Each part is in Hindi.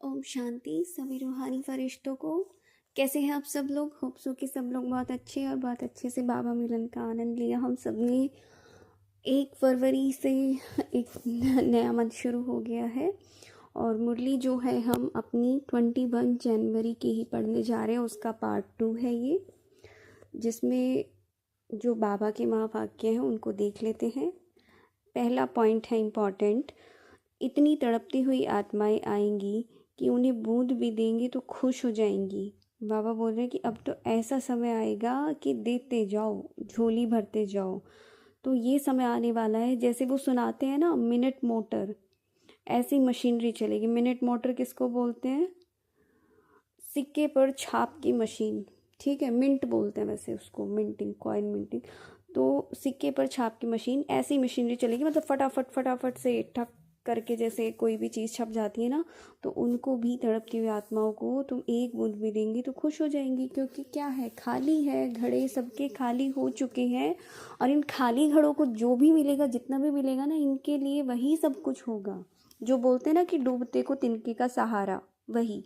ओम शांति सभी रूहानी फरिश्तों को। कैसे हैं आप सब लोग? होप सो कि सब लोग बहुत अच्छे और बहुत अच्छे से बाबा मिलन का आनंद लिया। हम सब ने 1 फरवरी से एक नया मंथ शुरू हो गया है और मुरली जो है हम अपनी 21 जनवरी की ही पढ़ने जा रहे हैं। उसका पार्ट 2 है ये, जिसमें जो बाबा के महावाक्य हैं उनको देख लेते हैं। पहला पॉइंट है इम्पॉर्टेंट। इतनी तड़पती हुई आत्माएं आएंगी कि उन्हें बूंद भी देंगी तो खुश हो जाएंगी। बाबा बोल रहे हैं कि अब तो ऐसा समय आएगा कि देते जाओ, झोली भरते जाओ। तो ये समय आने वाला है, जैसे वो सुनाते हैं ना मिनट मोटर, ऐसी मशीनरी चलेगी। मिनट मोटर किसको बोलते हैं? सिक्के पर छाप की मशीन, ठीक है, मिंट बोलते हैं वैसे उसको, मिंटिंग, कॉइन मिंटिंग। तो सिक्के पर छाप की मशीन, ऐसी मशीनरी चलेगी, मतलब फटाफट फटाफट से ठक करके जैसे कोई भी चीज़ छप जाती है ना, तो उनको भी, तड़पती हुई आत्माओं को तुम एक बूंद भी देंगी तो खुश हो जाएंगी। क्योंकि क्या है, खाली है, घड़े सबके खाली हो चुके हैं। और इन खाली घड़ों को जो भी मिलेगा, जितना भी मिलेगा ना, इनके लिए वही सब कुछ होगा। जो बोलते हैं ना कि डूबते को तिनके का सहारा, वही।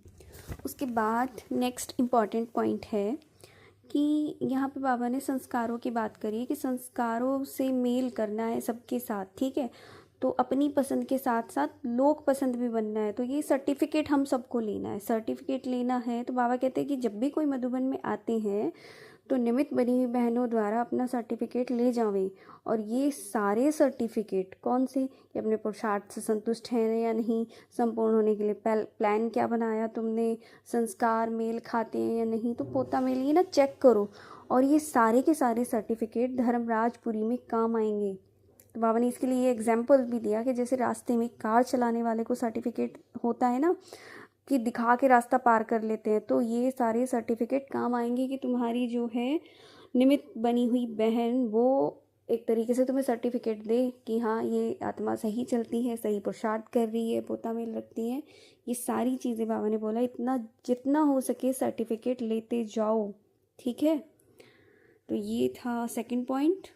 उसके बाद नेक्स्ट इम्पॉर्टेंट पॉइंट है कि यहाँ पे बाबा ने संस्कारों की बात करी है कि संस्कारों से मेल करना है सबके साथ, ठीक है। तो अपनी पसंद के साथ साथ लोक पसंद भी बनना है। तो ये सर्टिफिकेट हम सबको लेना है, सर्टिफिकेट लेना है। तो बाबा कहते हैं कि जब भी कोई मधुबन में आते हैं तो निमित्त बनी हुई बहनों द्वारा अपना सर्टिफिकेट ले जावें। और ये सारे सर्टिफिकेट कौन से, कि अपने पुरुषार्थ से संतुष्ट हैं या नहीं, संपूर्ण होने के लिए प्लान क्या बनाया तुमने, संस्कार मेल खाते हैं या नहीं, तो पोता मेल ये ना चेक करो। और ये सारे के सारे सर्टिफिकेट धर्मराजपुरी में काम आएंगे। तो बाबा ने इसके लिए ये एग्जाम्पल भी दिया कि जैसे रास्ते में कार चलाने वाले को सर्टिफिकेट होता है ना, कि दिखा के रास्ता पार कर लेते हैं, तो ये सारे सर्टिफिकेट काम आएंगे कि तुम्हारी जो है निमित्त बनी हुई बहन, वो एक तरीके से तुम्हें सर्टिफिकेट दे कि हाँ ये आत्मा सही चलती है, सही पुरुषार्थ कर रही है, पोता मेल रखती है। ये सारी चीज़ें बाबा ने बोला, इतना जितना हो सके सर्टिफिकेट लेते जाओ, ठीक है। तो ये था second point.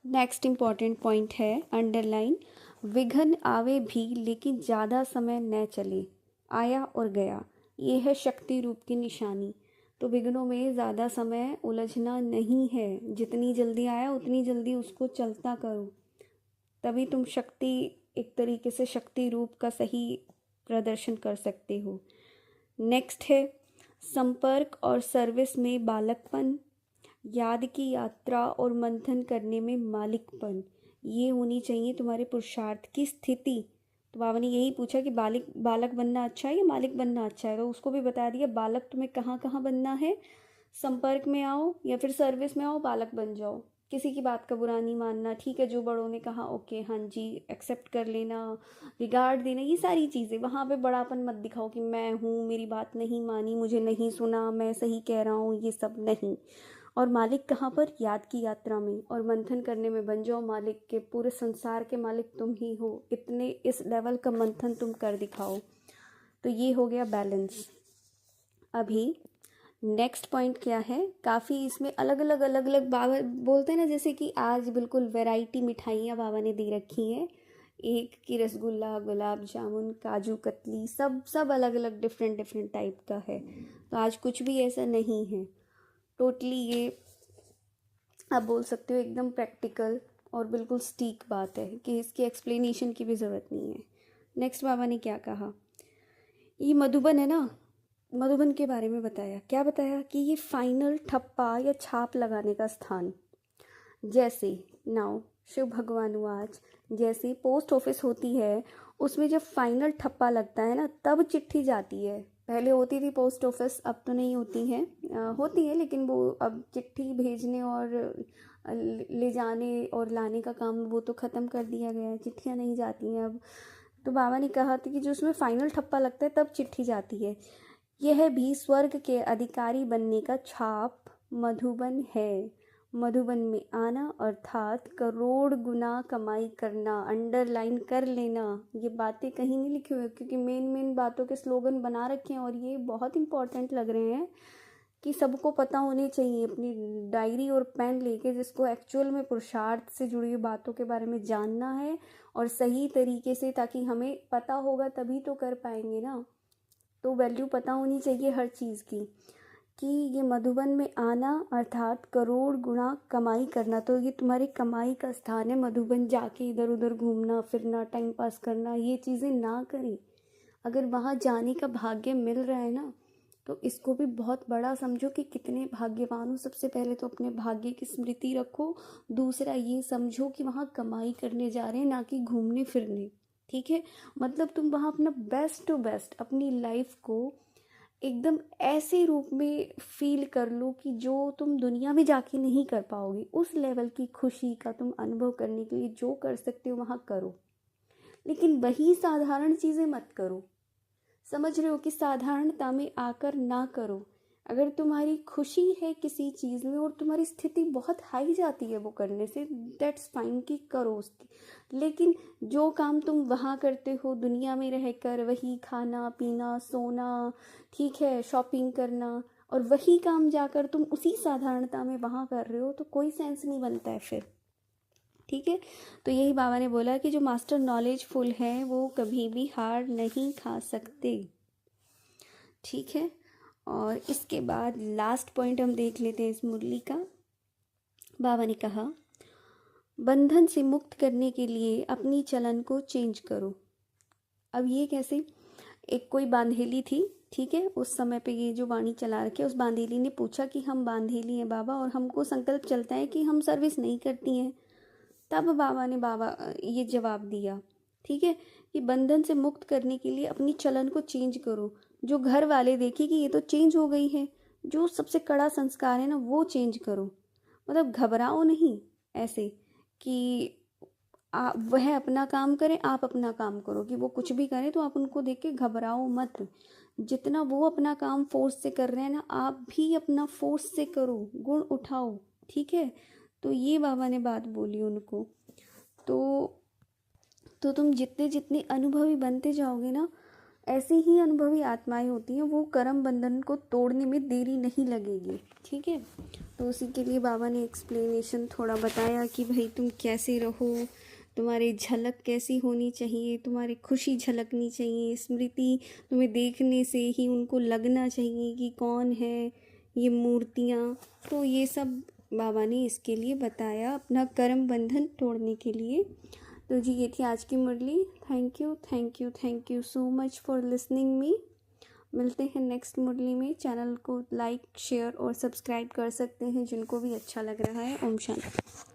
Next important point है अंडरलाइन, विघ्न आवे भी लेकिन ज़्यादा समय न चले, आया और गया, ये है शक्ति रूप की निशानी। तो विघ्नों में ज़्यादा समय उलझना नहीं है, जितनी जल्दी आया उतनी जल्दी उसको चलता करो, तभी तुम शक्ति, एक तरीके से शक्ति रूप का सही प्रदर्शन कर सकते हो। नेक्स्ट है संपर्क और सर्विस में बालकपन, याद की यात्रा और मंथन करने में मालिकपन, ये होनी चाहिए तुम्हारे पुरुषार्थ की स्थिति। तो बाबा ने यही पूछा कि बालक बनना अच्छा है या मालिक बनना अच्छा है, तो उसको भी बता दिया बालक तुम्हें कहाँ कहाँ बनना है, संपर्क में आओ या फिर सर्विस में आओ, बालक बन जाओ। किसी की बात का बुरा नहीं मानना, ठीक है, जो बड़ों ने कहा ओके हाँ जी एक्सेप्ट कर लेना, रिगार्ड देना, ये सारी चीज़ें। वहाँ पे बड़ापन मत दिखाओ कि मैं हूँ, मेरी बात नहीं मानी, मुझे नहीं सुना, मैं सही कह रहा हूँ, ये सब नहीं। और मालिक कहाँ पर? याद की यात्रा में और मंथन करने में बन जाओ मालिक के, पूरे संसार के मालिक तुम ही हो, इतने इस लेवल का मंथन तुम कर दिखाओ। तो ये हो गया बैलेंस। अभी नेक्स्ट पॉइंट क्या है, काफ़ी इसमें अलग अलग बाबा बोलते हैं ना, जैसे कि आज बिल्कुल वैरायटी मिठाइयाँ बाबा ने दे रखी हैं। एक की रसगुल्ला, गुलाब जामुन, काजू कतली, सब सब अलग अलग डिफरेंट डिफरेंट टाइप का है। तो आज कुछ भी ऐसा नहीं है, टोटली ये आप बोल सकते हो एकदम प्रैक्टिकल और बिल्कुल स्टीक बात है कि इसकी एक्सप्लेनेशन की भी ज़रूरत नहीं है। नेक्स्ट बाबा ने क्या कहा, ये मधुबन है ना, मधुबन के बारे में बताया। क्या बताया कि ये फाइनल ठप्पा या छाप लगाने का स्थान, जैसे नाउ शिव भगवान आज, जैसे पोस्ट ऑफिस होती है, उसमें जब फाइनल ठप्पा लगता है ना, तब चिट्ठी जाती है। पहले होती थी पोस्ट ऑफिस, अब तो नहीं होती है, होती है लेकिन वो अब चिट्ठी भेजने और ले जाने और लाने का काम वो तो ख़त्म कर दिया गया है, चिट्ठियाँ नहीं जाती हैं अब। तो बाबा ने कहा था कि जो उसमें फाइनल ठप्पा लगता है तब चिट्ठी जाती है। यह भी स्वर्ग के अधिकारी बनने का छाप मधुबन है। मधुबन में आना अर्थात करोड़ गुना कमाई करना, अंडरलाइन कर लेना। ये बातें कहीं नहीं लिखी हुई क्योंकि मेन मेन बातों के स्लोगन बना रखे हैं और ये बहुत इंपॉर्टेंट लग रहे हैं कि सबको पता होने चाहिए। अपनी डायरी और पेन लेके, जिसको एक्चुअल में पुरुषार्थ से जुड़ी हुई बातों के बारे में जानना है और सही तरीके से, ताकि हमें पता होगा तभी तो कर पाएंगे ना। तो वैल्यू पता होनी चाहिए हर चीज़ की, कि ये मधुबन में आना अर्थात करोड़ गुना कमाई करना। तो ये तुम्हारी कमाई का स्थान है। मधुबन जाके इधर उधर घूमना फिरना टाइम पास करना ये चीज़ें ना करें। अगर वहाँ जाने का भाग्य मिल रहा है ना, तो इसको भी बहुत बड़ा समझो कि कितने भाग्यवान हो। सबसे पहले तो अपने भाग्य की स्मृति रखो। दूसरा ये समझो कि वहाँ कमाई करने जा रहे हैं, ना कि घूमने फिरने। ठीक है, मतलब तुम वहाँ अपना बेस्ट टू बेस्ट अपनी लाइफ को एकदम ऐसे रूप में फील कर लो कि जो तुम दुनिया में जाके नहीं कर पाओगे। उस लेवल की खुशी का तुम अनुभव करने के लिए जो कर सकते हो वहाँ करो, लेकिन वही साधारण चीज़ें मत करो। समझ रहे हो कि साधारणता में आकर ना करो। अगर तुम्हारी खुशी है किसी चीज़ में और तुम्हारी स्थिति बहुत हाई जाती है वो करने से, दैट्स फाइन कि करो उसकी। लेकिन जो काम तुम वहाँ करते हो दुनिया में रहकर, वही खाना पीना सोना, ठीक है, शॉपिंग करना, और वही काम जाकर तुम उसी साधारणता में वहाँ कर रहे हो, तो कोई सेंस नहीं बनता है फिर। ठीक है, तो यही बाबा ने बोला कि जो मास्टर नॉलेजफुल है वो कभी भी हार नहीं खा सकते। ठीक है, और इसके बाद लास्ट पॉइंट हम देख लेते हैं इस मुरली का। बाबा ने कहा, बंधन से मुक्त करने के लिए अपनी चलन को चेंज करो। अब ये कैसे? एक कोई बांधेली थी, ठीक है, उस समय पे ये जो वाणी चला रखे, उस बांधेली ने पूछा कि हम बांधेली हैं बाबा और हमको संकल्प चलता है कि हम सर्विस नहीं करती हैं। तब बाबा ने ये जवाब दिया, ठीक है, कि बंधन से मुक्त करने के लिए अपनी चलन को चेंज करो। जो घर वाले देखे कि ये तो चेंज हो गई है, जो सबसे कड़ा संस्कार है ना वो चेंज करो। मतलब घबराओ नहीं ऐसे कि वह अपना काम करें आप अपना काम करो, कि वो कुछ भी करें तो आप उनको देख के घबराओ मत। जितना वो अपना काम फोर्स से कर रहे हैं ना, आप भी अपना फोर्स से करो, गुण उठाओ। ठीक है, तो ये बाबा ने बात बोली उनको। तो तुम जितने जितने अनुभवी बनते जाओगे ना, ऐसी ही अनुभवी आत्माएं होती हैं, वो कर्म बंधन को तोड़ने में देरी नहीं लगेगी। ठीक है, तो उसी के लिए बाबा ने एक्सप्लेनेशन थोड़ा बताया कि भाई तुम कैसे रहो, तुम्हारी झलक कैसी होनी चाहिए, तुम्हारी खुशी झलकनी चाहिए, स्मृति तुम्हें देखने से ही उनको लगना चाहिए कि कौन है ये मूर्तियाँ। तो ये सब बाबा ने इसके लिए बताया, अपना कर्म बंधन तोड़ने के लिए। तो जी ये थी आज की मुरली। Thank you so much for listening me. मिलते हैं नेक्स्ट मुरली में। चैनल को लाइक शेयर और सब्सक्राइब कर सकते हैं जिनको भी अच्छा लग रहा है। ओम शांति।